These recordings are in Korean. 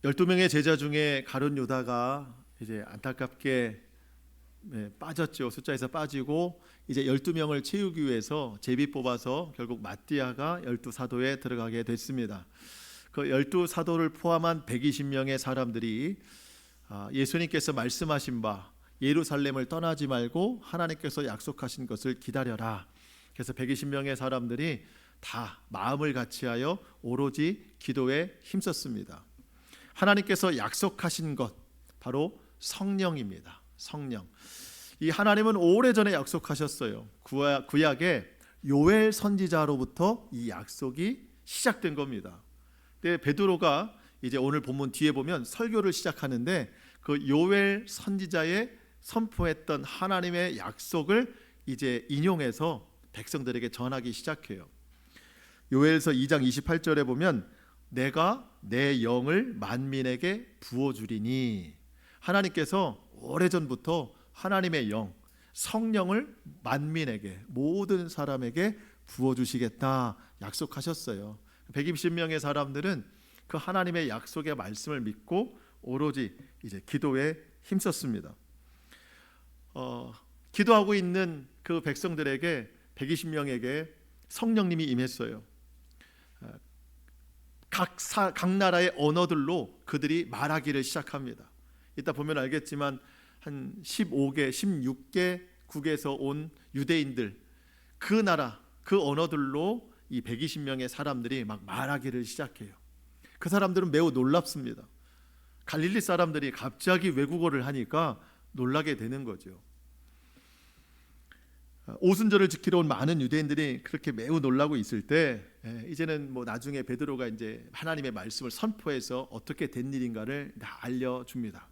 12명의 제자 중에 가룟 유다가 이제 안타깝게 빠졌죠. 숫자에서 빠지고 이제 12명을 채우기 위해서 제비 뽑아서 결국 마띠아가 12사도에 들어가게 됐습니다. 그 12사도를 포함한 120명의 사람들이 예수님께서 말씀하신 바 예루살렘을 떠나지 말고 하나님께서 약속하신 것을 기다려라. 그래서 120명의 사람들이 다 마음을 같이하여 오로지 기도에 힘썼습니다. 하나님께서 약속하신 것 바로 성령입니다. 성령. 이 하나님은 오래전에 약속하셨어요. 구약의 요엘 선지자로부터 이 약속이 시작된 겁니다. 근데 베드로가 이제 오늘 본문 뒤에 보면 설교를 시작하는데 그 요엘 선지자의 선포했던 하나님의 약속을 이제 인용해서 백성들에게 전하기 시작해요. 요엘서 2장 28절에 보면 내가 내 영을 만민에게 부어주리니, 하나님께서 오래전부터 하나님의 영, 성령을 만민에게, 모든 사람에게 부어주시겠다 약속하셨어요. 120명의 사람들은 그 하나님의 약속의 말씀을 믿고 오로지 이제 기도에 힘썼습니다. 기도하고 있는 그 백성들에게 120명에게 성령님이 임했어요. 각 나라의 언어들로 그들이 말하기를 시작합니다. 이따 보면 알겠지만 한 15개, 16개 국에서 온 유대인들, 그 나라, 그 언어들로 이 120명의 사람들이 막 말하기를 시작해요. 그 사람들은 매우 놀랍습니다. 갈릴리 사람들이 갑자기 외국어를 하니까 놀라게 되는 거죠. 오순절을 지키러 온 많은 유대인들이 그렇게 매우 놀라고 있을 때 이제는 뭐 나중에 베드로가 이제 하나님의 말씀을 선포해서 어떻게 된 일인가를 다 알려줍니다.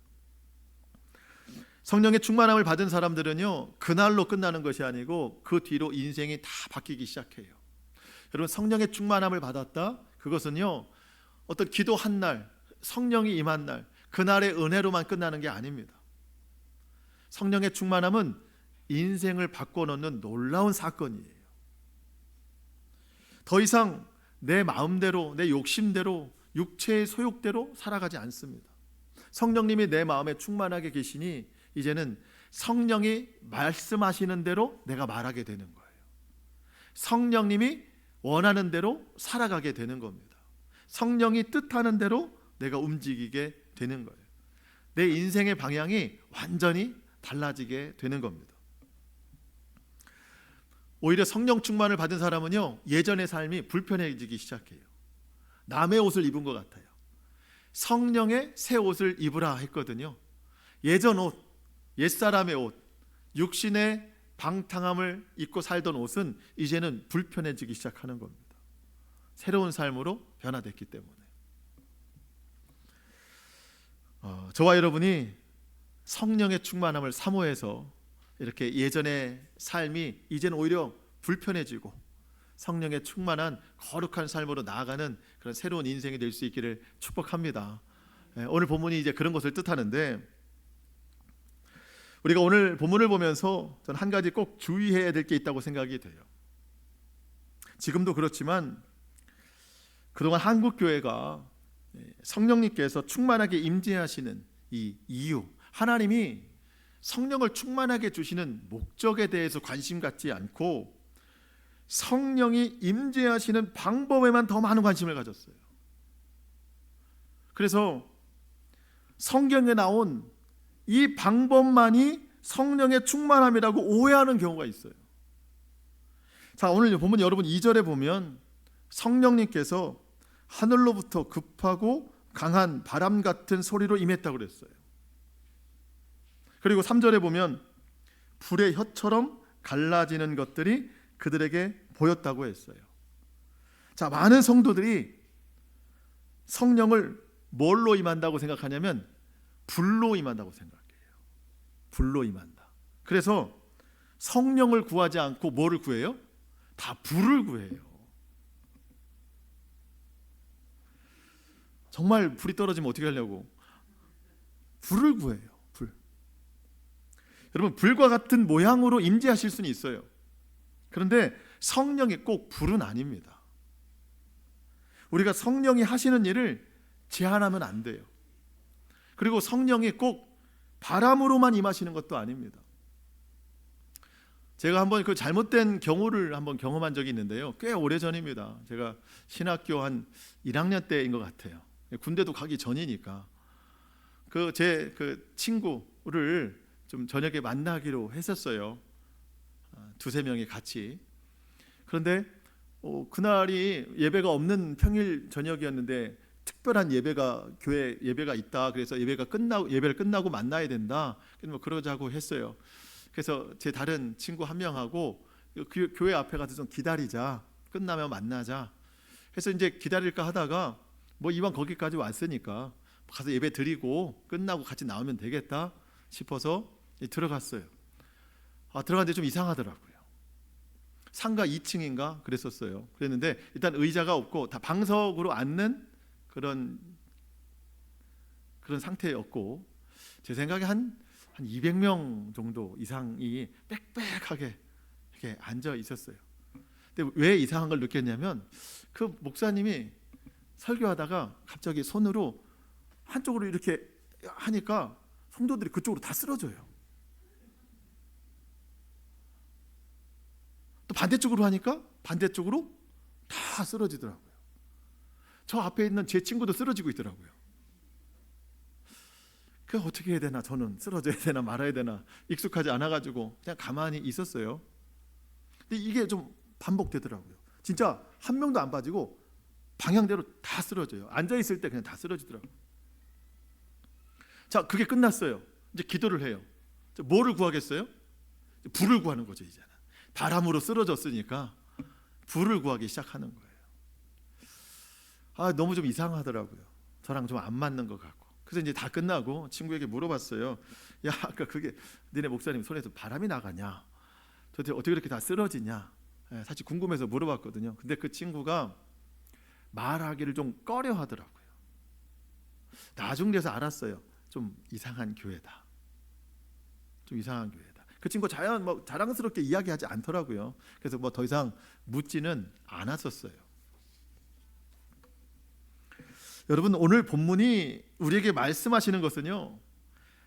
성령의 충만함을 받은 사람들은요, 그날로 끝나는 것이 아니고 그 뒤로 인생이 다 바뀌기 시작해요. 여러분, 성령의 충만함을 받았다, 그것은요 어떤 기도한 날, 성령이 임한 날, 그날의 은혜로만 끝나는 게 아닙니다. 성령의 충만함은 인생을 바꿔놓는 놀라운 사건이에요. 더 이상 내 마음대로, 내 욕심대로, 육체의 소욕대로 살아가지 않습니다. 성령님이 내 마음에 충만하게 계시니 이제는 성령이 말씀하시는 대로 내가 말하게 되는 거예요. 성령님이 원하는 대로 살아가게 되는 겁니다. 성령이 뜻하는 대로 내가 움직이게 되는 거예요. 내 인생의 방향이 완전히 달라지게 되는 겁니다. 오히려 성령 충만을 받은 사람은요, 예전의 삶이 불편해지기 시작해요. 남의 옷을 입은 것 같아요. 성령의 새 옷을 입으라 했거든요. 예전 옷, 옛사람의 옷, 육신의 방탕함을 입고 살던 옷은 이제는 불편해지기 시작하는 겁니다. 새로운 삶으로 변화됐기 때문에. 저와 여러분이 성령의 충만함을 사모해서 이렇게 예전의 삶이 이제는 오히려 불편해지고 성령의 충만한 거룩한 삶으로 나아가는 그런 새로운 인생이 될 수 있기를 축복합니다. 오늘 본문이 이제 그런 것을 뜻하는데, 우리가 오늘 본문을 보면서 저는 한 가지 꼭 주의해야 될 게 있다고 생각이 돼요. 지금도 그렇지만 그동안 한국교회가 성령님께서 충만하게 임재하시는 이 이유, 하나님이 성령을 충만하게 주시는 목적에 대해서 관심 갖지 않고 성령이 임재하시는 방법에만 더 많은 관심을 가졌어요. 그래서 성경에 나온 이 방법만이 성령의 충만함이라고 오해하는 경우가 있어요. 자, 오늘 본문 여러분 2절에 보면 성령님께서 하늘로부터 급하고 강한 바람 같은 소리로 임했다고 그랬어요. 그리고 3절에 보면 불의 혀처럼 갈라지는 것들이 그들에게 보였다고 했어요. 자, 많은 성도들이 성령을 뭘로 임한다고 생각하냐면 불로 임한다고 생각해요. 불로 임한다. 그래서 성령을 구하지 않고 뭐를 구해요? 다 불을 구해요. 정말 불이 떨어지면 어떻게 하려고? 불을 구해요. 불. 여러분, 불과 같은 모양으로 임재하실 수는 있어요. 그런데 성령이 꼭 불은 아닙니다. 우리가 성령이 하시는 일을 제한하면 안 돼요. 그리고 성령이 꼭 바람으로만 임하시는 것도 아닙니다. 제가 한번 그 잘못된 경우를 한번 경험한 적이 있는데요. 꽤 오래전입니다. 제가 신학교 한 1학년 때인 것 같아요. 군대도 가기 전이니까 제 친구를 좀 저녁에 만나기로 했었어요. 두세 명이 같이. 그런데 그날이 예배가 없는 평일 저녁이었는데 특별한 교회 예배가 있다. 그래서 예배를 끝나고 만나야 된다. 뭐 그러자고 했어요. 그래서 제 다른 친구 한 명하고 교회 앞에 가서 좀 기다리자. 끝나면 만나자. 그래서 이제 기다릴까 하다가 뭐 이왕 거기까지 왔으니까 가서 예배 드리고 끝나고 같이 나오면 되겠다 싶어서 들어갔어요. 들어갔는데 좀 이상하더라고요. 상가 2층인가 그랬었어요. 그랬는데 일단 의자가 없고 다 방석으로 앉는 그런 상태였고, 제 생각에 한 200명 정도 이상이 빽빽하게 이렇게 앉아 있었어요. 근데 왜 이상한 걸 느꼈냐면 그 목사님이 설교하다가 갑자기 손으로 한쪽으로 이렇게 하니까 성도들이 그쪽으로 다 쓰러져요. 또 반대쪽으로 하니까 반대쪽으로 다 쓰러지더라고요. 저 앞에 있는 제 친구도 쓰러지고 있더라고요. 그 어떻게 해야 되나, 저는 쓰러져야 되나 말아야 되나 익숙하지 않아가지고 그냥 가만히 있었어요. 근데 이게 좀 반복되더라고요. 진짜 한 명도 안 빠지고 방향대로 다 쓰러져요. 앉아있을 때 그냥 다 쓰러지더라고요. 자, 그게 끝났어요. 이제 기도를 해요. 뭐를 구하겠어요? 불을 구하는 거죠. 이제는 바람으로 쓰러졌으니까 불을 구하기 시작하는 거예요. 너무 좀 이상하더라고요. 저랑 좀 안 맞는 것 같고. 그래서 이제 다 끝나고 친구에게 물어봤어요. 야, 아까 그게 너네 목사님 손에서 바람이 나가냐? 도대체 어떻게 이렇게 다 쓰러지냐? 사실 궁금해서 물어봤거든요. 근데 그 친구가 말하기를 좀 꺼려 하더라고요. 나중 돼서 알았어요. 좀 이상한 교회다. 좀 이상한 교회다. 그 친구 자랑스럽게 이야기하지 않더라고요. 그래서 뭐 더 이상 묻지는 않았었어요. 여러분, 오늘 본문이 우리에게 말씀하시는 것은요,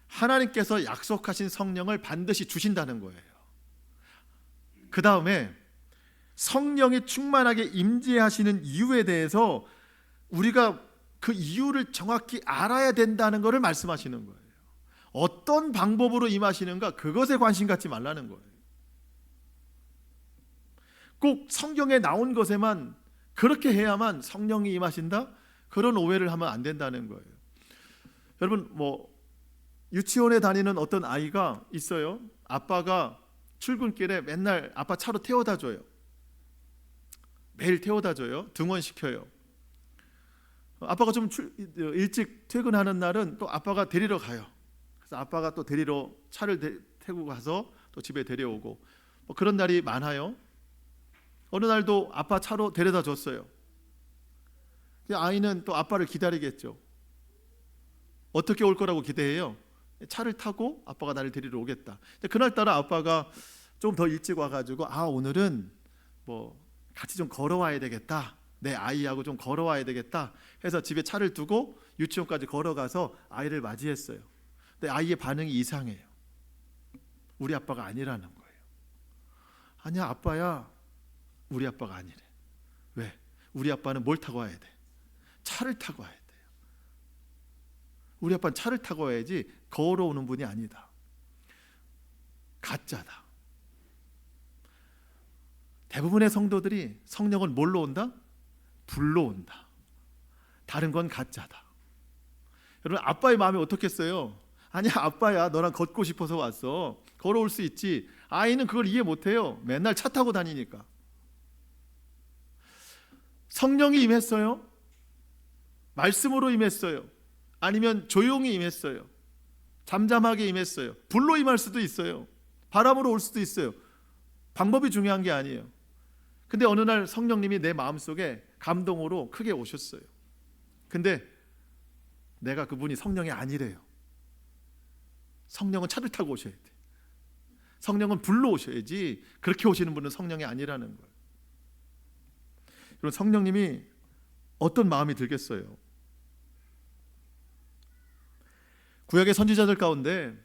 하나님께서 약속하신 성령을 반드시 주신다는 거예요. 그 다음에 성령이 충만하게 임재하시는 이유에 대해서 우리가 그 이유를 정확히 알아야 된다는 것을 말씀하시는 거예요. 어떤 방법으로 임하시는가, 그것에 관심 갖지 말라는 거예요. 꼭 성경에 나온 것에만 그렇게 해야만 성령이 임하신다? 그런 오해를 하면 안 된다는 거예요. 여러분, 유치원에 다니는 어떤 아이가 있어요. 아빠가 출근길에 맨날 아빠 차로 태워다 줘요. 매일 태워다 줘요. 등원시켜요. 아빠가 좀 일찍 퇴근하는 날은 또 아빠가 데리러 가요. 그래서 아빠가 또 데리러 차를 태고 가서 또 집에 데려오고, 그런 날이 많아요. 어느 날도 아빠 차로 데려다 줬어요. 아이는 또 아빠를 기다리겠죠. 어떻게 올 거라고 기대해요? 차를 타고 아빠가 나를 데리러 오겠다. 그날따라 아빠가 좀 더 일찍 와가지고 오늘은 같이 좀 걸어와야 되겠다. 내 아이하고 좀 걸어와야 되겠다 해서 집에 차를 두고 유치원까지 걸어가서 아이를 맞이했어요. 근데 아이의 반응이 이상해요. 우리 아빠가 아니라는 거예요. 아니야, 아빠야. 우리 아빠가 아니래. 왜? 우리 아빠는 뭘 타고 와야 돼? 차를 타고 와야 돼요. 우리 아빠는 차를 타고 와야지 걸어오는 분이 아니다. 가짜다. 대부분의 성도들이 성령은 뭘로 온다? 불로 온다. 다른 건 가짜다. 여러분, 아빠의 마음이 어떻겠어요? 아니야, 아빠야, 너랑 걷고 싶어서 왔어. 걸어올 수 있지. 아이는 그걸 이해 못해요. 맨날 차 타고 다니니까. 성령이 임했어요? 말씀으로 임했어요? 아니면 조용히 임했어요? 잠잠하게 임했어요? 불로 임할 수도 있어요. 바람으로 올 수도 있어요. 방법이 중요한 게 아니에요. 근데 어느 날 성령님이 내 마음속에 감동으로 크게 오셨어요. 근데 내가 그분이 성령이 아니래요. 성령은 차를 타고 오셔야 돼. 성령은 불로 오셔야지, 그렇게 오시는 분은 성령이 아니라는 거예요. 그럼 성령님이 어떤 마음이 들겠어요? 구약의 선지자들 가운데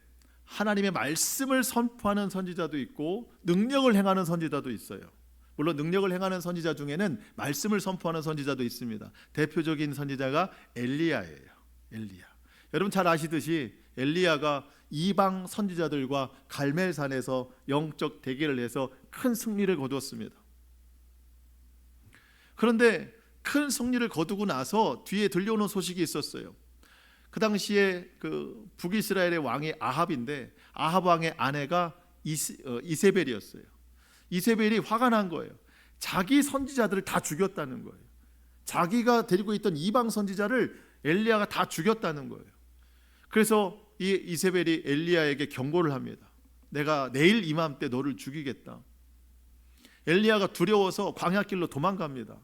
하나님의 말씀을 선포하는 선지자도 있고 능력을 행하는 선지자도 있어요. 물론 능력을 행하는 선지자 중에는 말씀을 선포하는 선지자도 있습니다. 대표적인 선지자가 엘리야예요. 엘리야. 여러분 잘 아시듯이 엘리야가 이방 선지자들과 갈멜산에서 영적 대결을 해서 큰 승리를 거두었습니다. 그런데 큰 승리를 거두고 나서 뒤에 들려오는 소식이 있었어요. 그 당시에 그 북이스라엘의 왕이 아합인데 아합 왕의 아내가 이세벨이었어요. 이세벨이 화가 난 거예요. 자기 선지자들을 다 죽였다는 거예요. 자기가 데리고 있던 이방 선지자를 엘리야가 다 죽였다는 거예요. 그래서 이 이세벨이 엘리야에게 경고를 합니다. 내가 내일 이맘때 너를 죽이겠다. 엘리야가 두려워서 광야길로 도망갑니다.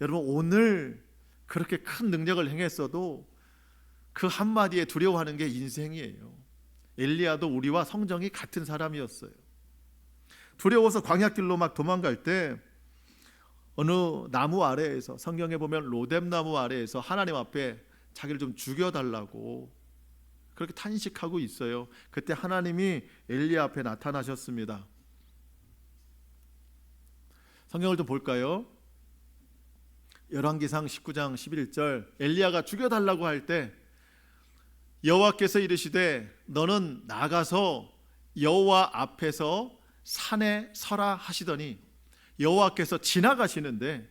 여러분 오늘 그렇게 큰 능력을 행했어도 그 한마디에 두려워하는 게 인생이에요. 엘리야도 우리와 성정이 같은 사람이었어요. 두려워서 광야길로 막 도망갈 때 어느 나무 아래에서, 성경에 보면 로뎀나무 아래에서 하나님 앞에 자기를 좀 죽여달라고 그렇게 탄식하고 있어요. 그때 하나님이 엘리야 앞에 나타나셨습니다. 성경을 좀 볼까요? 열왕기상 19장 11절, 엘리야가 죽여달라고 할 때 여호와께서 이르시되 너는 나가서 여호와 앞에서 산에 서라 하시더니 여호와께서 지나가시는데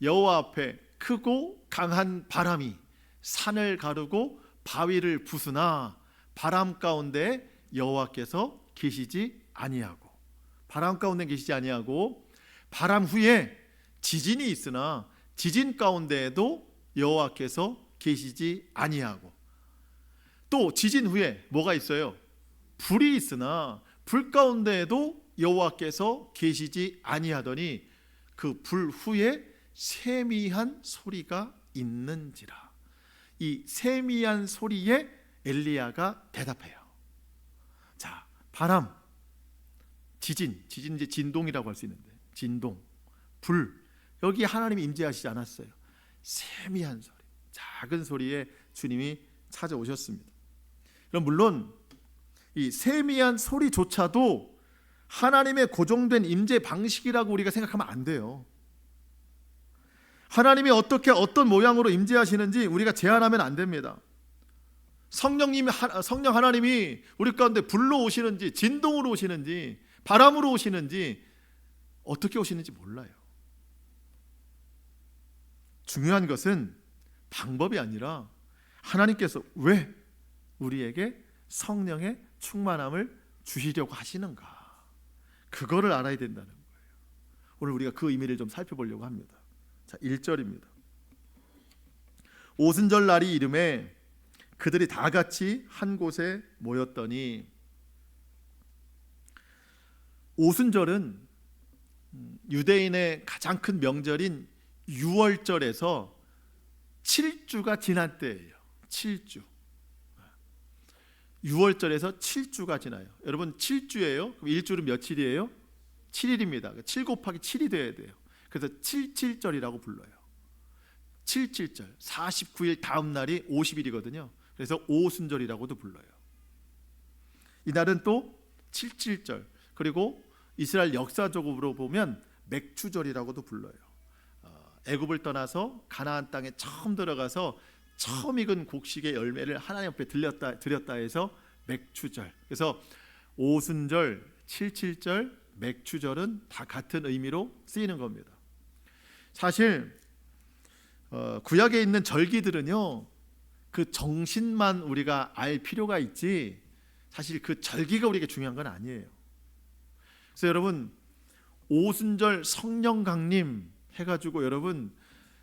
여호와 앞에 크고 강한 바람이 산을 가르고 바위를 부수나 바람 가운데 여호와께서 계시지 아니하고, 바람 가운데 계시지 아니하고 바람 후에 지진이 있으나 지진 가운데에도 여호와께서 계시지 아니하고, 또 지진 후에 뭐가 있어요? 불이 있으나 불 가운데에도 여호와께서 계시지 아니하더니 그 불 후에 세미한 소리가 있는지라. 이 세미한 소리에 엘리야가 대답해요. 자, 바람, 지진 이제 진동이라고 할 수 있는데, 진동, 불, 여기 하나님이 임재하시지 않았어요. 세미한 소리, 작은 소리에 주님이 찾아오셨습니다. 그럼 물론 이 세미한 소리조차도 하나님의 고정된 임재 방식이라고 우리가 생각하면 안 돼요. 하나님이 어떻게 어떤 모양으로 임재하시는지 우리가 제한하면 안 됩니다. 성령 하나님이 우리 가운데 불로 오시는지 진동으로 오시는지 바람으로 오시는지 어떻게 오시는지 몰라요. 중요한 것은 방법이 아니라 하나님께서 왜 우리에게 성령의 충만함을 주시려고 하시는가, 그거를 알아야 된다는 거예요. 오늘 우리가 그 의미를 좀 살펴보려고 합니다. 자, 1절입니다. 오순절 날이 이름에 그들이 다 같이 한 곳에 모였더니, 오순절은 유대인의 가장 큰 명절인 6월절에서 7주가 지난 때예요. 7주. 6월절에서 7주가 지나요. 여러분 7주예요. 그럼 일주일은 며칠이에요? 7일입니다. 7 곱하기 7이 돼야 돼요. 그래서 77절이라고 불러요. 77절, 49일 다음 날이 50일이거든요. 그래서 오순절이라고도 불러요. 이날은 또 77절, 그리고 이스라엘 역사적으로 보면 맥추절이라고도 불러요. 애굽을 떠나서 가나안 땅에 처음 들어가서 처음 익은 곡식의 열매를 하나님 앞에 드렸다 해서 맥추절. 그래서 오순절, 77절, 맥추절은 다 같은 의미로 쓰이는 겁니다. 사실 구약에 있는 절기들은요, 그 정신만 우리가 알 필요가 있지 사실 그 절기가 우리에게 중요한 건 아니에요. 그래서 여러분 오순절 성령 강림 해가지고 여러분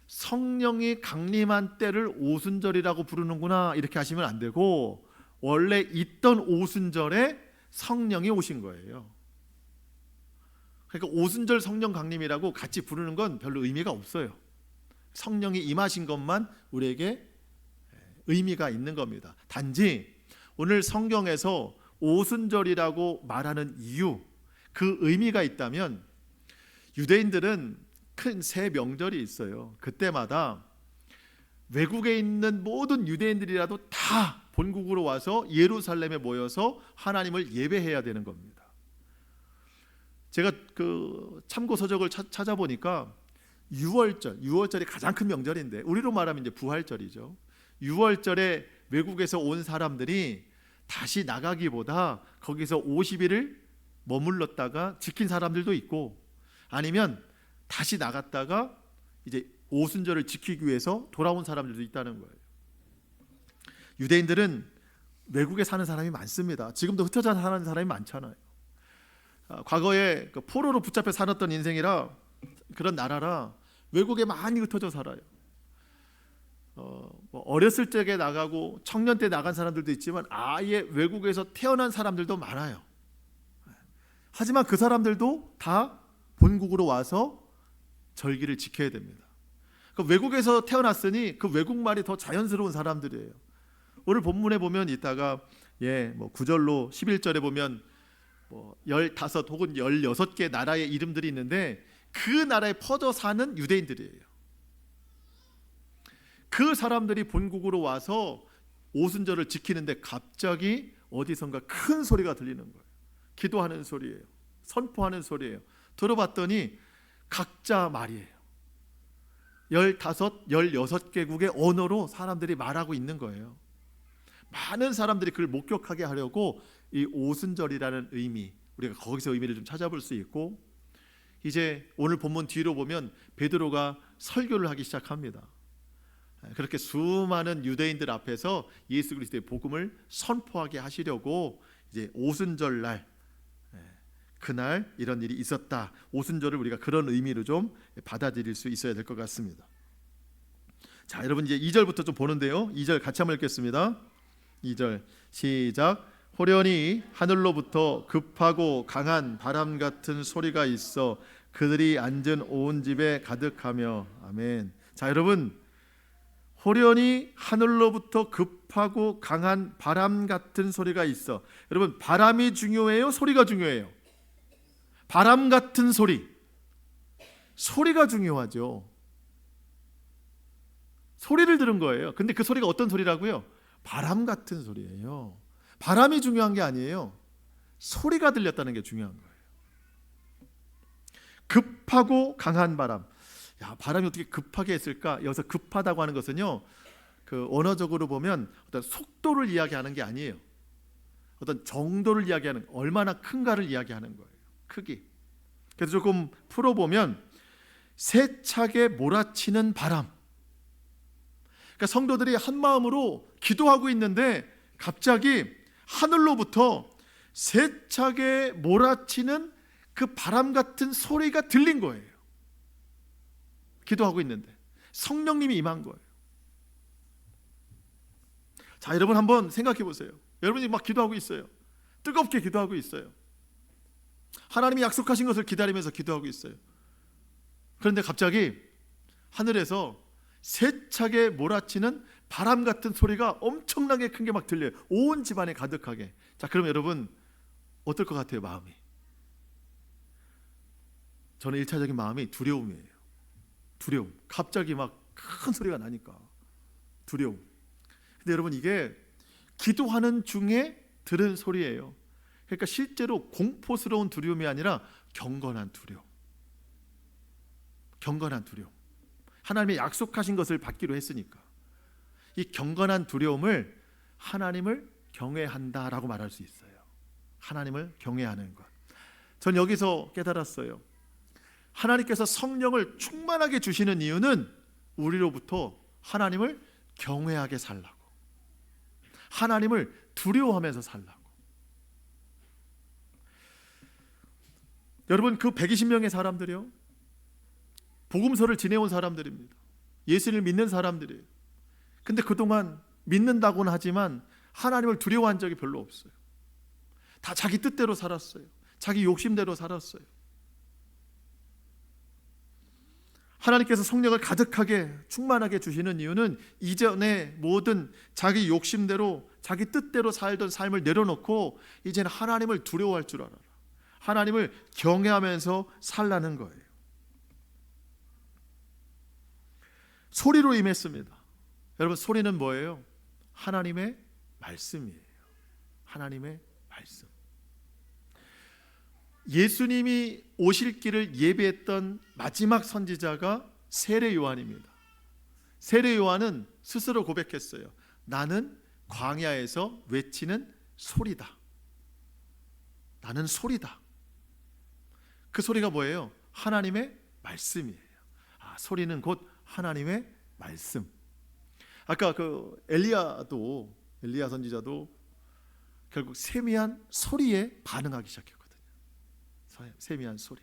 성령이 강림한 때를 오순절이라고 부르는구나 이렇게 하시면 안 되고, 원래 있던 오순절에 성령이 오신 거예요. 그러니까 오순절 성령 강림이라고 같이 부르는 건 별로 의미가 없어요. 성령이 임하신 것만 우리에게 의미가 있는 겁니다. 단지 오늘 성경에서 오순절이라고 말하는 이유, 그 의미가 있다면, 유대인들은 큰 새 명절이 있어요. 그때마다 외국에 있는 모든 유대인들이라도 다 본국으로 와서 예루살렘에 모여서 하나님을 예배해야 되는 겁니다. 제가 그 참고 서적을 찾아보니까 6월절이 가장 큰 명절인데 우리로 말하면 이제 부활절이죠. 6월절에 외국에서 온 사람들이 다시 나가기보다 거기서 50일을 머물렀다가 지킨 사람들도 있고, 아니면 다시 나갔다가 이제 오순절을 지키기 위해서 돌아온 사람들도 있다는 거예요. 유대인들은 외국에 사는 사람이 많습니다. 지금도 흩어져 사는 사람이 많잖아요. 과거에 그 포로로 붙잡혀 살았던 인생이라, 그런 나라라 외국에 많이 흩어져 살아요. 어렸을 적에 나가고 청년 때 나간 사람들도 있지만 아예 외국에서 태어난 사람들도 많아요. 하지만 그 사람들도 다 본국으로 와서 절기를 지켜야 됩니다. 외국에서 태어났으니 그 외국말이 더 자연스러운 사람들이에요. 오늘 본문에 보면 이따가 9절로 11절에 보면 15 혹은 16개 나라의 이름들이 있는데 그 나라에 퍼져 사는 유대인들이에요. 그 사람들이 본국으로 와서 오순절을 지키는데 갑자기 어디선가 큰 소리가 들리는 거예요. 기도하는 소리예요. 선포하는 소리예요. 들어봤더니 각자 말이에요. 15, 16개국의 언어로 사람들이 말하고 있는 거예요. 많은 사람들이 그걸 목격하게 하려고 이 오순절이라는 의미, 우리가 거기서 의미를 좀 찾아볼 수 있고, 이제 오늘 본문 뒤로 보면 베드로가 설교를 하기 시작합니다. 그렇게 수많은 유대인들 앞에서 예수 그리스도의 복음을 선포하게 하시려고 이제 오순절 날, 그날 이런 일이 있었다. 오순절을 우리가 그런 의미로 좀 받아들일 수 있어야 될 것 같습니다. 자, 여러분 이제 2절부터 좀 보는데요. 2절 같이 한번 읽겠습니다. 2절 시작. 호련히 하늘로부터 급하고 강한 바람 같은 소리가 있어 그들이 앉은 온 집에 가득하며. 아멘. 자, 여러분, 호련히 하늘로부터 급하고 강한 바람 같은 소리가 있어. 여러분, 바람이 중요해요? 소리가 중요해요? 바람 같은 소리, 소리가 중요하죠. 소리를 들은 거예요. 근데 그 소리가 어떤 소리라고요? 바람 같은 소리예요. 바람이 중요한 게 아니에요. 소리가 들렸다는 게 중요한 거예요. 급하고 강한 바람. 바람이 어떻게 급하게 했을까? 여기서 급하다고 하는 것은요, 그 언어적으로 보면 어떤 속도를 이야기하는 게 아니에요. 어떤 정도를 이야기하는, 얼마나 큰가를 이야기하는 거예요. 크기. 그래서 조금 풀어보면 세차게 몰아치는 바람. 그러니까 성도들이 한 마음으로 기도하고 있는데 갑자기 하늘로부터 세차게 몰아치는 그 바람 같은 소리가 들린 거예요. 기도하고 있는데 성령님이 임한 거예요. 자, 여러분 한번 생각해 보세요. 여러분이 막 기도하고 있어요. 뜨겁게 기도하고 있어요. 하나님이 약속하신 것을 기다리면서 기도하고 있어요. 그런데 갑자기 하늘에서 세차게 몰아치는 바람 같은 소리가 엄청나게 큰 게 막 들려요. 온 집안에 가득하게. 자, 그럼 여러분 어떨 것 같아요? 마음이. 저는 1차적인 마음이 두려움이에요. 두려움. 갑자기 막 큰 소리가 나니까 두려움. 근데 여러분, 이게 기도하는 중에 들은 소리예요. 그러니까 실제로 공포스러운 두려움이 아니라 경건한 두려움. 경건한 두려움. 하나님의 약속하신 것을 받기로 했으니까. 이 경건한 두려움을 하나님을 경외한다라고 말할 수 있어요. 하나님을 경외하는 것. 전 여기서 깨달았어요. 하나님께서 성령을 충만하게 주시는 이유는 우리로부터 하나님을 경외하게 살라고, 하나님을 두려워하면서 살라고. 여러분, 그 120명의 사람들이요, 복음서를 지내온 사람들입니다. 예수를 믿는 사람들이에요. 근데 그동안 믿는다고는 하지만 하나님을 두려워한 적이 별로 없어요. 다 자기 뜻대로 살았어요. 자기 욕심대로 살았어요. 하나님께서 성령을 가득하게 충만하게 주시는 이유는 이전에 모든 자기 욕심대로 자기 뜻대로 살던 삶을 내려놓고 이제는 하나님을 두려워할 줄 알아라. 하나님을 경외하면서 살라는 거예요. 소리로 임했습니다. 여러분, 소리는 뭐예요? 하나님의 말씀이에요. 하나님의 말씀. 예수님이 오실 길을 예비했던 마지막 선지자가 세례 요한입니다. 세례 요한은 스스로 고백했어요. 나는 광야에서 외치는 소리다. 나는 소리다. 그 소리가 뭐예요? 하나님의 말씀이에요. 소리는 곧 하나님의 말씀. 아까 그 엘리야 선지자도 결국 세미한 소리에 반응하기 시작했거든요. 세미한 소리.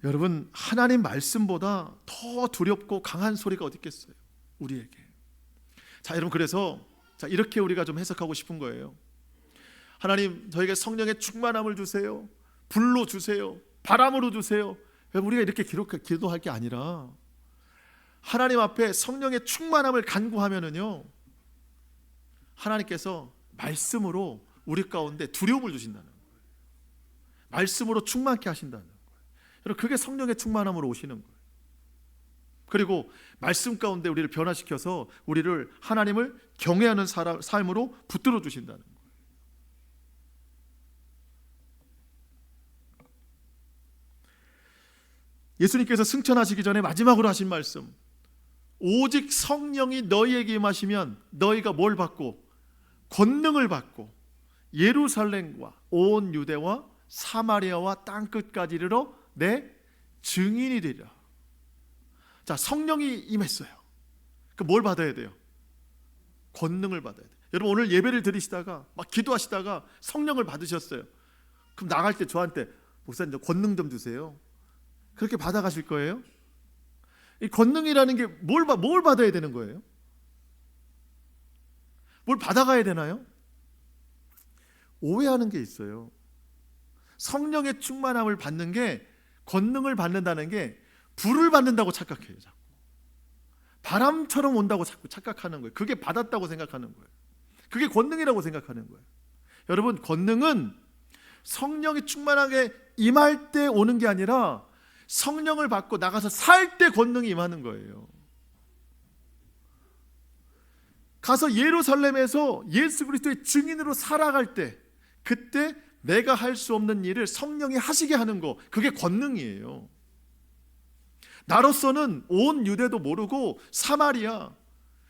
여러분, 하나님 말씀보다 더 두렵고 강한 소리가 어디 있겠어요? 우리에게. 자, 여러분, 그래서 이렇게 우리가 좀 해석하고 싶은 거예요. 하나님, 저에게 성령의 충만함을 주세요. 불로 주세요. 바람으로 주세요. 우리가 이렇게 기도할 게 아니라 하나님 앞에 성령의 충만함을 간구하면은요, 하나님께서 말씀으로 우리 가운데 두려움을 주신다는 거예요. 말씀으로 충만케 하신다는 거예요. 여러분, 그게 성령의 충만함으로 오시는 거예요. 그리고 말씀 가운데 우리를 변화시켜서 우리를 하나님을 경외하는 삶으로 붙들어 주신다는 거예요. 예수님께서 승천하시기 전에 마지막으로 하신 말씀, 오직 성령이 너희에게 임하시면 너희가 뭘 받고? 권능을 받고 예루살렘과 온 유대와 사마리아와 땅끝까지 이르러 내 증인이 되리라. 자, 성령이 임했어요. 그 뭘 받아야 돼요? 권능을 받아야 돼요. 여러분, 오늘 예배를 드리시다가 막 기도하시다가 성령을 받으셨어요. 그럼 나갈 때 저한테, 목사님, 권능 좀 주세요. 그렇게 받아가실 거예요? 이 권능이라는 게 뭘 받아야 되는 거예요? 뭘 받아가야 되나요? 오해하는 게 있어요. 성령의 충만함을 받는 게, 권능을 받는다는 게 불을 받는다고 착각해요. 자꾸 바람처럼 온다고 자꾸 착각하는 거예요. 그게 받았다고 생각하는 거예요. 그게 권능이라고 생각하는 거예요. 여러분, 권능은 성령이 충만하게 임할 때 오는 게 아니라 성령을 받고 나가서 살 때 권능이 임하는 거예요. 가서 예루살렘에서 예수 그리스도의 증인으로 살아갈 때, 그때 내가 할 수 없는 일을 성령이 하시게 하는 거, 그게 권능이에요. 나로서는 온 유대도 모르고 사마리아,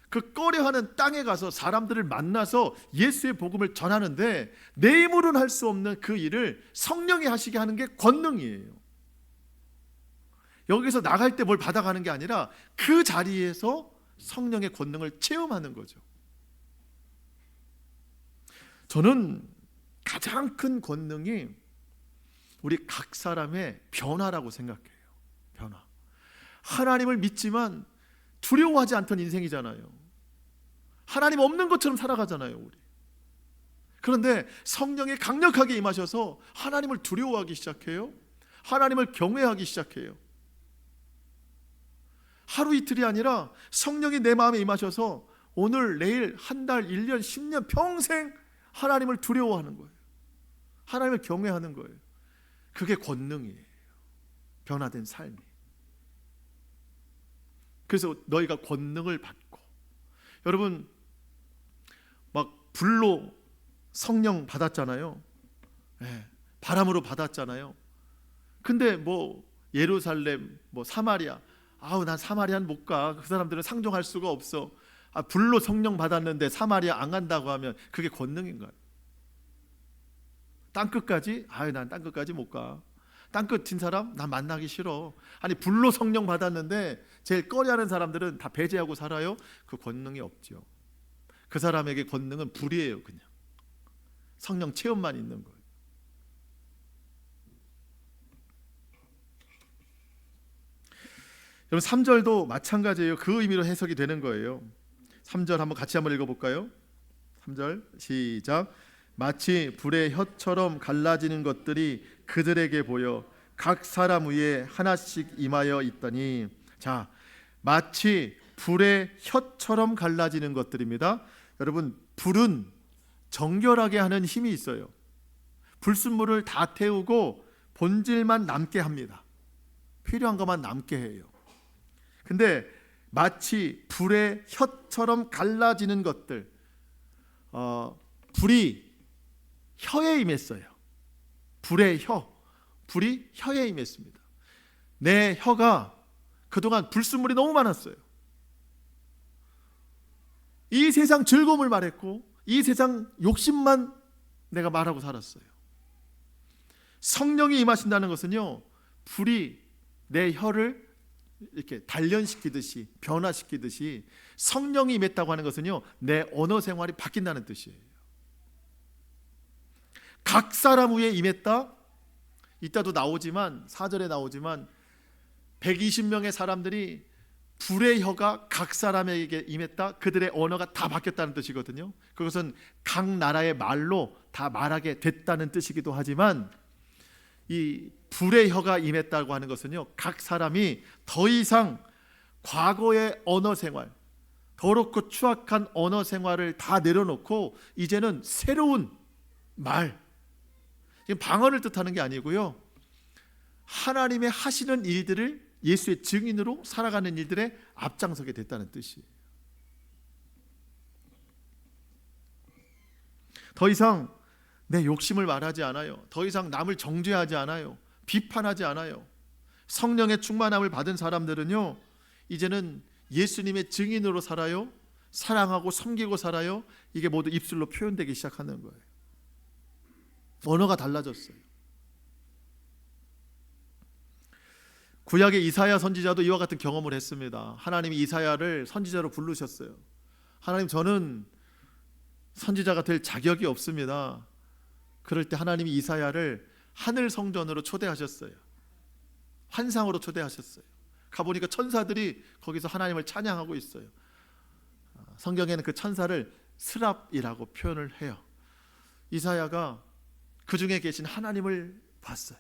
그 꺼려하는 땅에 가서 사람들을 만나서 예수의 복음을 전하는데, 내 힘으로는 할 수 없는 그 일을 성령이 하시게 하는 게 권능이에요. 여기서 나갈 때 뭘 받아가는 게 아니라 그 자리에서 성령의 권능을 체험하는 거죠. 저는 가장 큰 권능이 우리 각 사람의 변화라고 생각해요. 변화. 하나님을 믿지만 두려워하지 않던 인생이잖아요. 하나님 없는 것처럼 살아가잖아요, 우리. 그런데 성령이 강력하게 임하셔서 하나님을 두려워하기 시작해요. 하나님을 경외하기 시작해요. 하루 이틀이 아니라 성령이 내 마음에 임하셔서 오늘, 내일, 한 달, 1년, 10년, 평생 하나님을 두려워하는 거예요. 하나님을 경외하는 거예요. 그게 권능이에요. 변화된 삶이. 그래서 너희가 권능을 받고, 여러분, 막 불로 성령 받았잖아요. 네, 바람으로 받았잖아요. 근데 뭐 예루살렘, 뭐 사마리아, 난 사마리아는 못 가. 그 사람들은 상종할 수가 없어. 불로 성령 받았는데 사마리아 안 간다고 하면 그게 권능인가요? 땅끝까지? 난 땅끝까지 못 가. 땅끝인 사람? 난 만나기 싫어. 아니, 불로 성령 받았는데 제일 꺼려하는 사람들은 다 배제하고 살아요? 그 권능이 없죠. 그 사람에게 권능은 불이에요. 그냥 성령 체험만 있는 거예요. 여러분, 3절도 마찬가지예요. 그 의미로 해석이 되는 거예요. 3절 한번 같이 한번 읽어볼까요? 3절 시작. 마치 불의 혀처럼 갈라지는 것들이 그들에게 보여 각 사람 위에 하나씩 임하여 있더니, 자, 마치 불의 혀처럼 갈라지는 것들입니다. 여러분, 불은 정결하게 하는 힘이 있어요. 불순물을 다 태우고 본질만 남게 합니다. 필요한 것만 남게 해요. 근데 마치 불의 혀처럼 갈라지는 것들, 불이 혀에 임했어요. 불의 혀, 불이 혀에 임했습니다. 내 혀가 그동안 불순물이 너무 많았어요. 이 세상 즐거움을 말했고 이 세상 욕심만 내가 말하고 살았어요. 성령이 임하신다는 것은요, 불이 내 혀를 이렇게 단련시키듯이, 변화시키듯이 성령이 임했다고 하는 것은요, 내 언어 생활이 바뀐다는 뜻이에요. 각 사람 위에 임했다, 이따도 나오지만 4절에 나오지만 120명의 사람들이 불의 혀가 각 사람에게 임했다, 그들의 언어가 다 바뀌었다는 뜻이거든요. 그것은 각 나라의 말로 다 말하게 됐다는 뜻이기도 하지만, 이 불의 혀가 임했다고 하는 것은요, 각 사람이 더 이상 과거의 언어 생활, 더럽고 추악한 언어 생활을 다 내려놓고 이제는 새로운 말, 방언을 뜻하는 게 아니고요, 하나님의 하시는 일들을 예수의 증인으로 살아가는 일들에 앞장서게 됐다는 뜻이에요. 더 이상 내 욕심을 말하지 않아요. 더 이상 남을 정죄하지 않아요. 비판하지 않아요. 성령의 충만함을 받은 사람들은요, 이제는 예수님의 증인으로 살아요. 사랑하고 섬기고 살아요. 이게 모두 입술로 표현되기 시작하는 거예요. 언어가 달라졌어요. 구약의 이사야 선지자도 이와 같은 경험을 했습니다. 하나님이 이사야를 선지자로 부르셨어요. 하나님, 저는 선지자가 될 자격이 없습니다. 그럴 때 하나님이 이사야를 하늘 성전으로 초대하셨어요. 환상으로 초대하셨어요. 가보니까 천사들이 거기서 하나님을 찬양하고 있어요. 성경에는 그 천사를 스랍이라고 표현을 해요. 이사야가 그 중에 계신 하나님을 봤어요.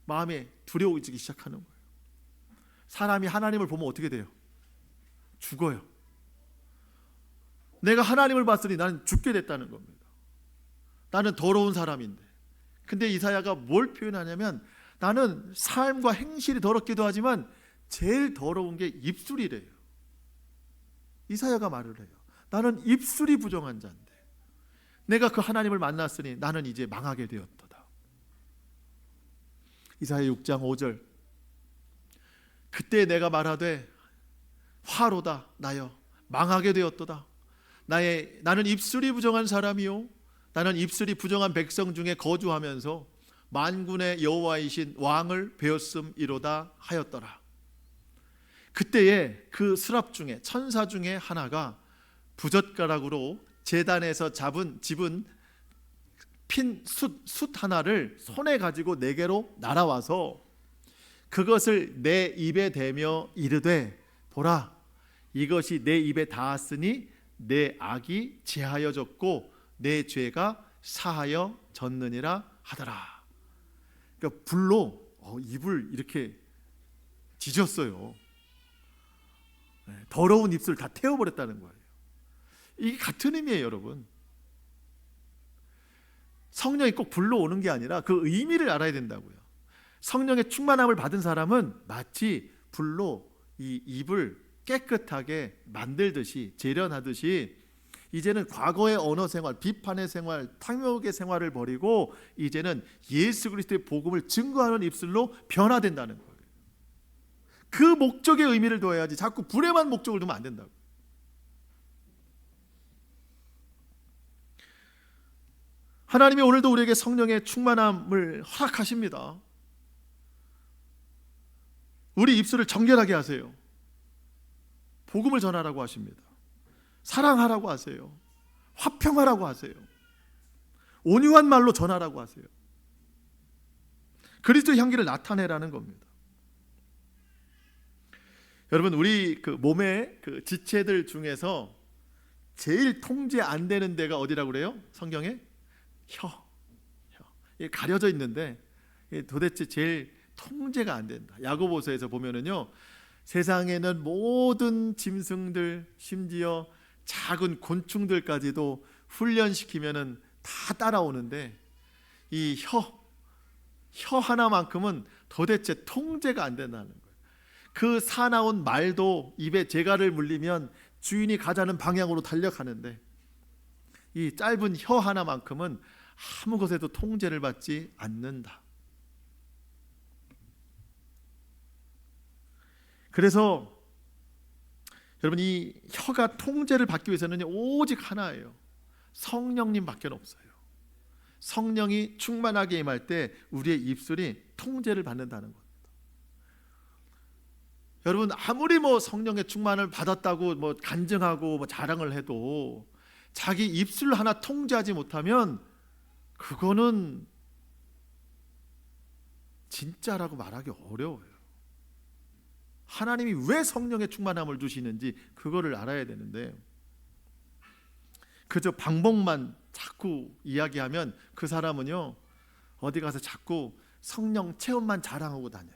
마음에 두려워지기 시작하는 거예요. 사람이 하나님을 보면 어떻게 돼요? 죽어요. 내가 하나님을 봤으니 나는 죽게 됐다는 겁니다. 나는 더러운 사람인데. 근데 이사야가 뭘 표현하냐면, 나는 삶과 행실이 더럽기도 하지만 제일 더러운 게 입술이래요. 이사야가 말을 해요. 나는 입술이 부정한 자인데 내가 그 하나님을 만났으니 나는 이제 망하게 되었도다. 이사야 6장 5절, 그때 내가 말하되 화로다 나여 망하게 되었도다. 나는 입술이 부정한 사람이요, 나는 입술이 부정한 백성 중에 거주하면서 만군의 여호와이신 왕을 배웠음이로다 하였더라. 그때에 그 스랍 중에, 천사 중에 하나가 부젓가락으로 제단에서 집은 핀 숯 하나를 손에 가지고 내게로 날아와서 그것을 내 입에 대며 이르되, 보라, 이것이 내 입에 닿았으니 내 악이 제하여졌고 내 죄가 사하여졌느니라 하더라. 그러니까 불로 입을 이렇게 지졌어요. 더러운 입술 다 태워버렸다는 거예요. 이게 같은 의미예요, 여러분. 성령이 꼭 불로 오는 게 아니라 그 의미를 알아야 된다고요. 성령의 충만함을 받은 사람은 마치 불로 이 입을 깨끗하게 만들듯이, 재련하듯이 이제는 과거의 언어 생활, 비판의 생활, 탕욕의 생활을 버리고 이제는 예수 그리스도의 복음을 증거하는 입술로 변화된다는 거예요. 그 목적의 의미를 둬야지 자꾸 불에만 목적을 두면 안 된다고. 하나님이 오늘도 우리에게 성령의 충만함을 허락하십니다. 우리 입술을 정결하게 하세요. 복음을 전하라고 하십니다. 사랑하라고 하세요. 화평하라고 하세요. 온유한 말로 전하라고 하세요. 그리스도의 향기를 나타내라는 겁니다. 여러분, 우리 그 몸의 그 지체들 중에서 제일 통제 안 되는 데가 어디라고 그래요? 성경에 혀. 이게 가려져 있는데 도대체 제일 통제가 안 된다. 야고보서에서 보면은요, 세상에는 모든 짐승들, 심지어 작은 곤충들까지도 훈련시키면은 다 따라오는데 이 혀 하나만큼은 도대체 통제가 안 된다는 거예요. 그 사나운 말도 입에 재갈을 물리면 주인이 가자는 방향으로 달려가는데 이 짧은 혀 하나만큼은 아무 것에도 통제를 받지 않는다. 그래서 여러분, 이 혀가 통제를 받기 위해서는 오직 하나예요. 성령님밖에 없어요. 성령이 충만하게 임할 때 우리의 입술이 통제를 받는다는 겁니다. 여러분, 아무리 성령의 충만을 받았다고 간증하고 자랑을 해도 자기 입술 하나 통제하지 못하면 그거는 진짜라고 말하기 어려워요. 하나님이 왜 성령의 충만함을 주시는지 그거를 알아야 되는데 그저 방법만 자꾸 이야기하면 그 사람은요 어디 가서 자꾸 성령 체험만 자랑하고 다녀요.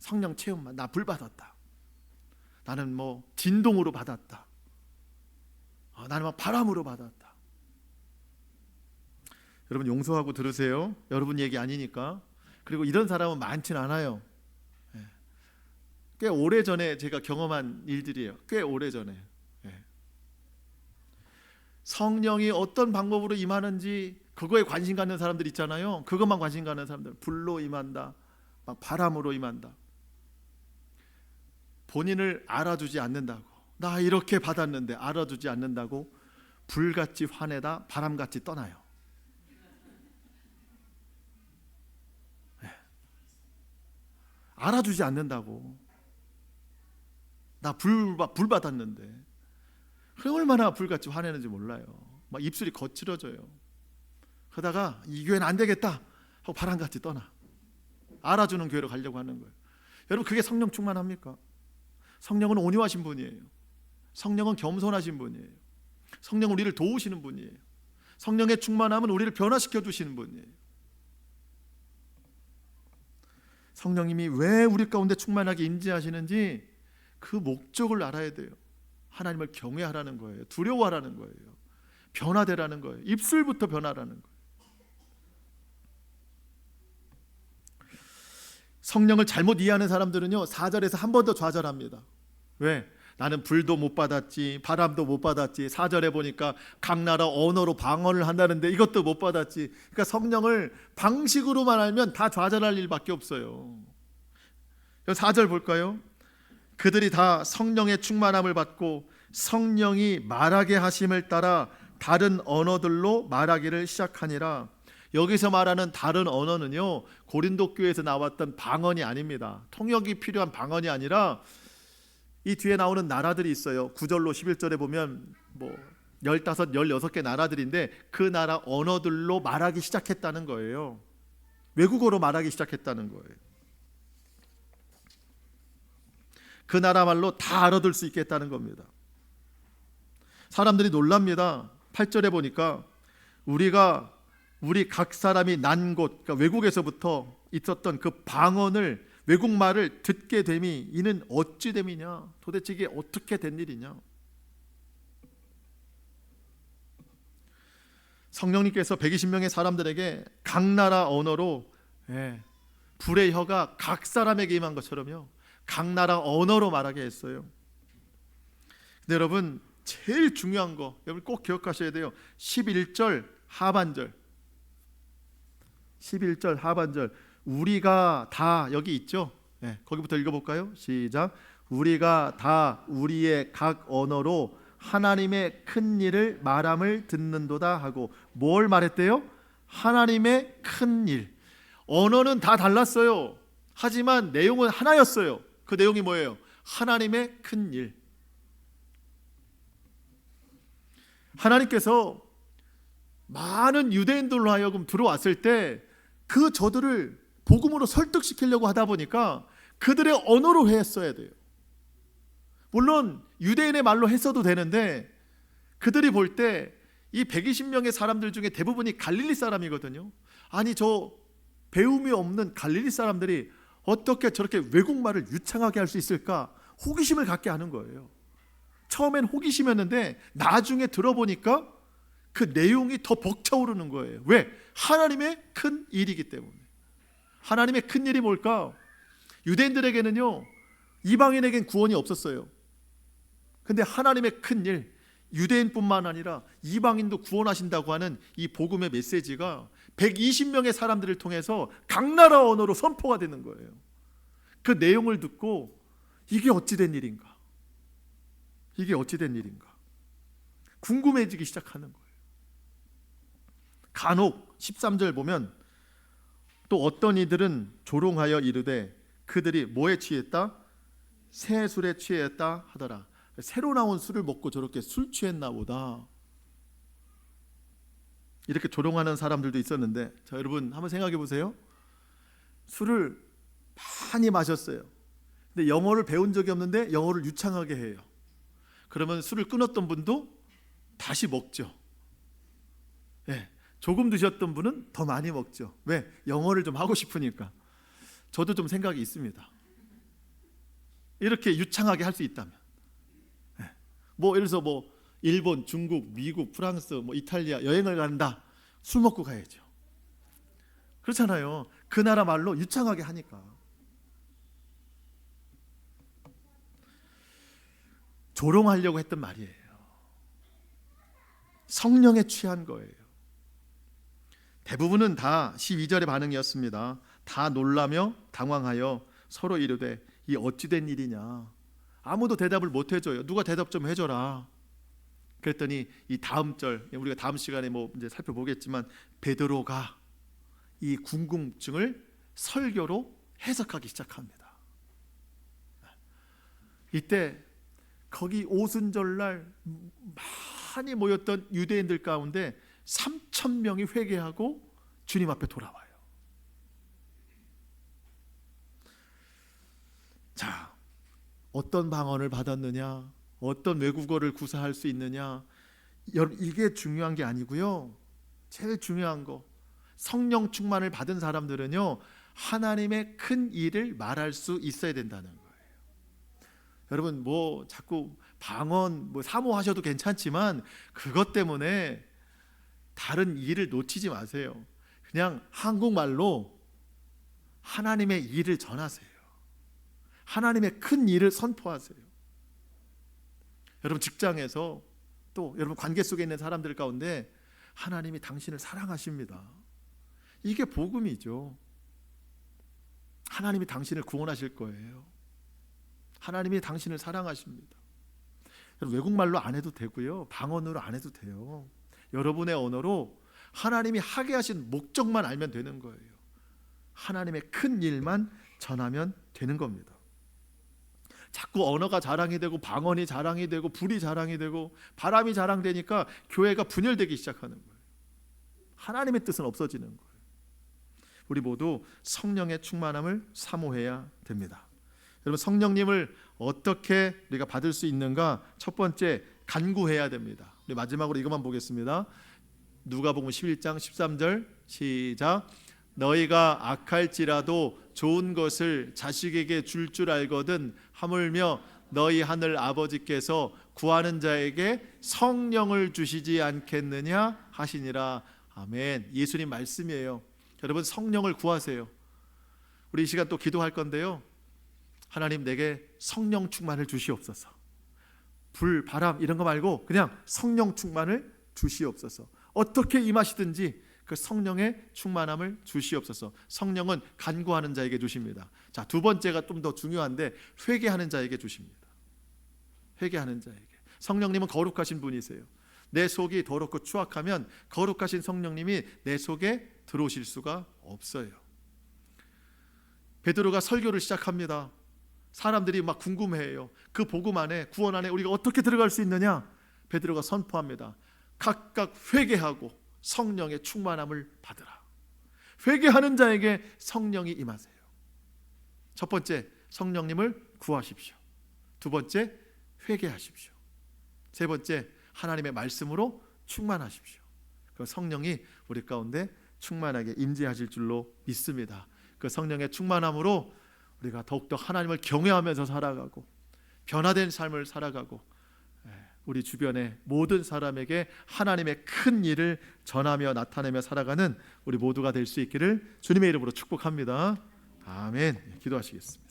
성령 체험만, 나 불 받았다, 나는 진동으로 받았다, 나는 바람으로 받았다. 여러분, 용서하고 들으세요. 여러분 얘기 아니니까. 그리고 이런 사람은 많지는 않아요. 꽤 오래전에 제가 경험한 일들이에요. 꽤 오래전에. 성령이 어떤 방법으로 임하는지 그거에 관심 갖는 사람들 있잖아요. 그것만 관심 갖는 사람들. 불로 임한다, 막 바람으로 임한다. 본인을 알아주지 않는다고, 나 이렇게 받았는데 알아주지 않는다고 불같이 화내다 바람같이 떠나요. 알아주지 않는다고, 나 불 받았는데. 얼마나 불같이 화내는지 몰라요. 막 입술이 거칠어져요. 그러다가 이 교회는 안 되겠다 하고 바람같이 떠나 알아주는 교회로 가려고 하는 거예요. 여러분, 그게 성령 충만합니까? 성령은 온유하신 분이에요. 성령은 겸손하신 분이에요. 성령은 우리를 도우시는 분이에요. 성령의 충만함은 우리를 변화시켜 주시는 분이에요. 성령님이 왜 우리 가운데 충만하게 임재하시는지 그 목적을 알아야 돼요. 하나님을 경외하라는 거예요. 두려워하라는 거예요. 변화되라는 거예요. 입술부터 변화라는 거예요. 성령을 잘못 이해하는 사람들은요 4절에서 한 번 더 좌절합니다. 왜? 나는 불도 못 받았지, 바람도 못 받았지. 4절에 보니까 각 나라 언어로 방언을 한다는데 이것도 못 받았지. 그러니까 성령을 방식으로만 알면 다 좌절할 일밖에 없어요. 4절 볼까요? 그들이 다 성령의 충만함을 받고 성령이 말하게 하심을 따라 다른 언어들로 말하기를 시작하니라. 여기서 말하는 다른 언어는요 고린도 교회에서 나왔던 방언이 아닙니다. 통역이 필요한 방언이 아니라 이 뒤에 나오는 나라들이 있어요. 9절로 11절에 보면 15, 16개 나라들인데 그 나라 언어들로 말하기 시작했다는 거예요. 외국어로 말하기 시작했다는 거예요. 그 나라 말로 다 알아들 수 있겠다는 겁니다. 사람들이 놀랍니다. 8절에 보니까 우리 각 사람이 난 곳, 그러니까 외국에서부터 있었던 그 방언을, 외국말을 듣게 됨이 이는 어찌 됨이냐, 도대체 이게 어떻게 된 일이냐. 성령님께서 120명의 사람들에게 각 나라 언어로 불의 혀가 각 사람에게 임한 것처럼요 각 나라 언어로 말하게 했어요. 근데 여러분, 제일 중요한 거 여러분 꼭 기억하셔야 돼요. 11절 하반절, 11절 하반절, 우리가 다, 여기 있죠. 거기부터 읽어볼까요? 시작. 우리가 다 우리의 각 언어로 하나님의 큰 일을 말함을 듣는도다 하고, 뭘 말했대요? 하나님의 큰 일. 언어는 다 달랐어요. 하지만 내용은 하나였어요. 그 내용이 뭐예요? 하나님의 큰 일. 하나님께서 많은 유대인들로 하여금 들어왔을 때 그 저들을 복음으로 설득시키려고 하다 보니까 그들의 언어로 했어야 돼요. 물론 유대인의 말로 했어도 되는데 그들이 볼 때 이 120명의 사람들 중에 대부분이 갈릴리 사람이거든요. 아니, 저 배움이 없는 갈릴리 사람들이 어떻게 저렇게 외국말을 유창하게 할 수 있을까 호기심을 갖게 하는 거예요. 처음엔 호기심이었는데 나중에 들어보니까 그 내용이 더 벅차오르는 거예요. 왜? 하나님의 큰 일이기 때문에. 하나님의 큰 일이 뭘까? 유대인들에게는요, 이방인에겐 구원이 없었어요. 근데 하나님의 큰 일, 유대인뿐만 아니라 이방인도 구원하신다고 하는 이 복음의 메시지가 120명의 사람들을 통해서 각 나라 언어로 선포가 되는 거예요. 그 내용을 듣고 이게 어찌된 일인가? 이게 어찌된 일인가? 궁금해지기 시작하는 거예요. 간혹 13절 보면 또 어떤 이들은 조롱하여 이르되 그들이 뭐에 취했다? 새 술에 취했다 하더라. 새로 나온 술을 먹고 저렇게 술 취했나 보다. 이렇게 조롱하는 사람들도 있었는데, 자, 여러분 한번 생각해 보세요. 술을 많이 마셨어요. 근데 영어를 배운 적이 없는데 영어를 유창하게 해요. 그러면 술을 끊었던 분도 다시 먹죠. 네, 조금 드셨던 분은 더 많이 먹죠. 왜? 영어를 좀 하고 싶으니까. 저도 좀 생각이 있습니다. 이렇게 유창하게 할 수 있다면, 네. 뭐 예를 들어서 뭐 일본, 중국, 미국, 프랑스, 뭐 이탈리아 여행을 간다. 술 먹고 가야죠. 그렇잖아요. 그 나라 말로 유창하게 하니까. 조롱하려고 했던 말이에요. 성령에 취한 거예요. 대부분은 다 12절의 반응이었습니다. 다 놀라며 당황하여 서로 이르되 이 어찌된 일이냐. 아무도 대답을 못 해줘요. 누가 대답 좀 해줘라. 그랬더니 이 다음 절, 우리가 다음 시간에 뭐 이제 살펴보겠지만, 베드로가 이 궁금증을 설교로 해석하기 시작합니다. 이때 거기 오순절날 많이 모였던 유대인들 가운데 3,000명이 회개하고 주님 앞에 돌아와요. 자, 어떤 방언을 받았느냐, 어떤 외국어를 구사할 수 있느냐, 여러분 이게 중요한 게 아니고요. 제일 중요한 거, 성령 충만을 받은 사람들은요, 하나님의 큰 일을 말할 수 있어야 된다는 거예요. 여러분 뭐 자꾸 방언 뭐 사모하셔도 괜찮지만 그것 때문에 다른 일을 놓치지 마세요. 그냥 한국말로 하나님의 일을 전하세요. 하나님의 큰 일을 선포하세요. 여러분 직장에서 또 여러분 관계 속에 있는 사람들 가운데 하나님이 당신을 사랑하십니다. 이게 복음이죠. 하나님이 당신을 구원하실 거예요. 하나님이 당신을 사랑하십니다. 외국말로 안 해도 되고요, 방언으로 안 해도 돼요. 여러분의 언어로 하나님이 하게 하신 목적만 알면 되는 거예요. 하나님의 큰 일만 전하면 되는 겁니다. 자꾸 언어가 자랑이 되고 방언이 자랑이 되고 불이 자랑이 되고 바람이 자랑되니까 교회가 분열되기 시작하는 거예요. 하나님의 뜻은 없어지는 거예요. 우리 모두 성령의 충만함을 사모해야 됩니다. 여러분 성령님을 어떻게 우리가 받을 수 있는가? 첫 번째, 간구해야 됩니다. 우리 마지막으로 이것만 보겠습니다. 누가복음 11장 13절 시작. 너희가 악할지라도 좋은 것을 자식에게 줄 알거든 하물며 너희 하늘 아버지께서 구하는 자에게 성령을 주시지 않겠느냐 하시니라. 아멘. 예수님 말씀이에요. 여러분 성령을 구하세요. 우리 이 시간 또 기도할 건데요, 하나님 내게 성령 충만을 주시옵소서. 불, 바람 이런 거 말고 그냥 성령 충만을 주시옵소서. 어떻게 임하시든지 그 성령의 충만함을 주시옵소서. 성령은 간구하는 자에게 주십니다. 자, 두 번째가 좀 더 중요한데, 회개하는 자에게 주십니다. 회개하는 자에게. 성령님은 거룩하신 분이세요. 내 속이 더럽고 추악하면 거룩하신 성령님이 내 속에 들어오실 수가 없어요. 베드로가 설교를 시작합니다. 사람들이 막 궁금해해요. 그 복음 안에, 구원 안에 우리가 어떻게 들어갈 수 있느냐? 베드로가 선포합니다. 각각 회개하고 성령의 충만함을 받으라. 회개하는 자에게 성령이 임하세요. 첫 번째, 성령님을 구하십시오. 두 번째, 회개하십시오. 세 번째, 하나님의 말씀으로 충만하십시오. 그 성령이 우리 가운데 충만하게 임재하실 줄로 믿습니다. 그 성령의 충만함으로 우리가 더욱더 하나님을 경외하면서 살아가고 변화된 삶을 살아가고 우리 주변의 모든 사람에게 하나님의 큰 일을 전하며 나타내며 살아가는 우리 모두가 될 수 있기를 주님의 이름으로 축복합니다. 아멘. 기도하시겠습니다.